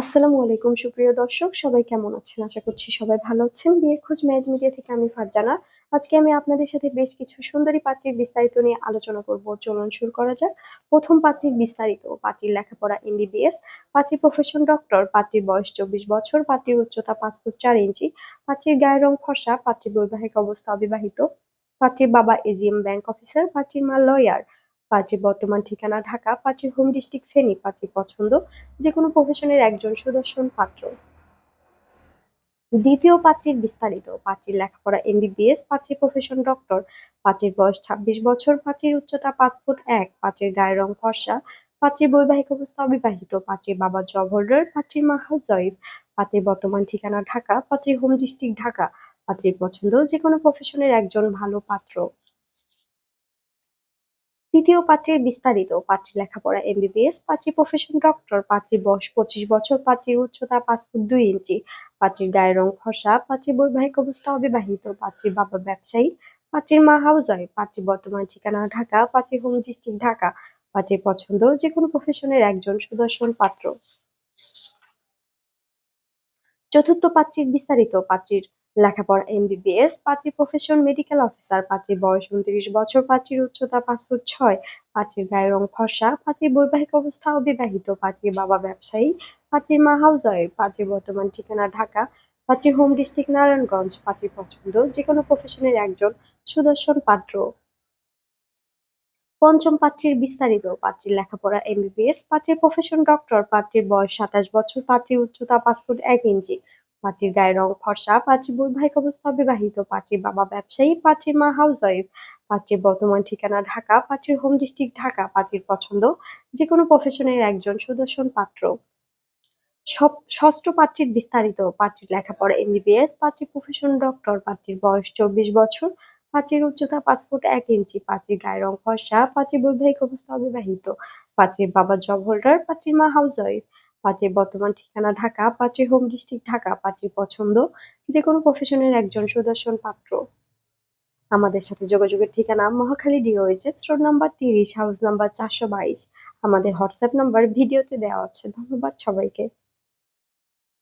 আসসালামু আলাইকুম সুপ্রিয় দর্শক, সবাই কেমন আছেন? আশা করছি সবাই ভালো আছেন। বিয়ের খোঁজ ম্যারেজ মিডিয়া থেকে আমি ফারজানা। আজকে আমি আপনাদের সাথে বেশ কিছু সুন্দরী পাত্রীর বিস্তারিত নিয়ে আলোচনা করব। চলুন শুরু করা যাক। প্রথম পাত্রীর বিস্তারিত। পাত্রীর লেখাপড়া এমবিবিএস, পাত্রীর প্রফেশন ডক্টর, পাত্রীর বয়স 24 বছর, পাত্রীর উচ্চতা 5 ফুট 4 ইঞ্চি, পাত্রীর গায়ের রং ফর্সা, পাত্রীর বৈবাহিক অবস্থা অবিবাহিত, পাত্রীর বাবা এজিএম ব্যাংক অফিসার, পাত্রীর মা লয়ার, পাত্রীর বর্তমান ঠিকানা ঢাকা, পাত্রীর হোম ডিস্ট্রিক্ট ফেনী, পাত্রীর পছন্দ যেকোনো প্রফেশনের একজন সুদর্শন পাত্র। দ্বিতীয় পাত্রীর বিস্তারিত। পাত্রীর লেখাপড়া এমবিবিএস, পাত্রীর প্রফেশন ডক্টর, পাত্রীর বয়স 26 বছর, পাত্রীর উচ্চতা 5 ফুট 1, পাত্রীর গায়ের রং ফর্সা, পাত্রীর বৈবাহিক অবস্থা অবিবাহিত, পাত্রীর বাবা জব হোল্ডার, পাত্রীর মা হাউসওয়াইফ, পাত্রীর বর্তমান ঠিকানা ঢাকা, পাত্রীর হোম ডিস্ট্রিক্ট ঢাকা, পাত্রীর পছন্দ যেকোনো প্রফেশনের একজন ভালো পাত্র। তৃতীয় পাত্রীর বিস্তারিত। পাত্রীর লেখাপড়া এমবিবিএস, পাত্রীর প্রফেশন ডক্টর, পাত্রীর বয়স 25 বছর, পাত্রীর উচ্চতা 5 ফুট 2 ইঞ্চি, পাত্রীর গায়ের রং ফর্সা, পাত্রীর বৈবাহিক অবস্থা অবিবাহিত, পাত্রীর বাবা ব্যবসায়ী, পাত্রীর মা হাউসওয়াইফ, পাত্রীর বর্তমান ঠিকানা ঢাকা, পাত্রীর হোম ডিস্ট্রিক্ট ঢাকা, পাত্রীর পছন্দ যেকোনো প্রফেশনের একজন সুদর্শন পাত্র। চতুর্থ পাত্রীর বিস্তারিত। পাত্রীর লেখাপড়া এমবিবিএস, পাত্রীর প্রফেশন মেডিকেল অফিসার, পাত্রীর বয়স 29 বছর, পাত্রীর উচ্চতা 5 ফুট 6, পাত্রীর গায়ের রং ফর্সা, পাত্রীর বৈবাহিক অবস্থা অবিবাহিত, পাত্রীর বাবা ব্যবসায়ী, পাত্রীর মা হাউসওয়াইফ, পাত্রীর বর্তমান ঠিকানা ঢাকা, পাত্রীর হোম ডিস্ট্রিক্ট নারায়ণগঞ্জ, পাত্রীর পছন্দ যেকোনো প্রফেশনের একজন সুদর্শন পাত্র। পঞ্চম পাত্রীর বিস্তারিত। পাত্রীর লেখাপড়া এমবিবিএস, পাত্রীর প্রফেশন ডক্টর, পাত্রীর বয়স 27 বছর, পাত্রীর উচ্চতা 5 ফুট 1 ইঞ্চি, পাত্রীর গায়ের রং ফর্সা, পাত্রীর বৈবাহিক অবস্থা অবিবাহিত, পাত্রীর বাবা ব্যবসায়ী, পাত্রীর মা হাউসওয়াইফ, পাত্রীর বর্তমান ঠিকানা ঢাকা, পাত্রীর হোম ডিস্ট্রিক্ট ঢাকা, পাত্রীর পছন্দ যেকোনো প্রফেশনের একজন সুদর্শন পাত্র। ষষ্ঠ পাত্রীর বিস্তারিত। পাত্রীর লেখাপড়া এমবিবিএস, পাত্রীর প্রফেশন ডক্টর, পাত্রীর বয়স 24 বছর, পাত্রীর উচ্চতা 5 ফুট 1 ইঞ্চি, পাত্রীর গায়ের রং ফর্সা, পাত্রীর বৈবাহিক অবস্থা অবিবাহিত, পাত্রীর বাবা জব হোল্ডার, পাত্রীর মা হাউসওয়াইফ, পাত্রীর বর্তমান ঠিকানা ঢাকা, পাত্রীর হোম ডিস্ট্রিক্ট ঢাকা, পাত্রীর পছন্দ যেকোনো প্রফেশনের একজন সুদর্শন পাত্র। আমাদের সাথে যোগাযোগের ঠিকানা Mohakhali DOHS, road number 30, house number 422। আমাদের হোয়াটসঅ্যাপ নাম্বার ভিডিওতে দেওয়া আছে। ধন্যবাদ সবাইকে।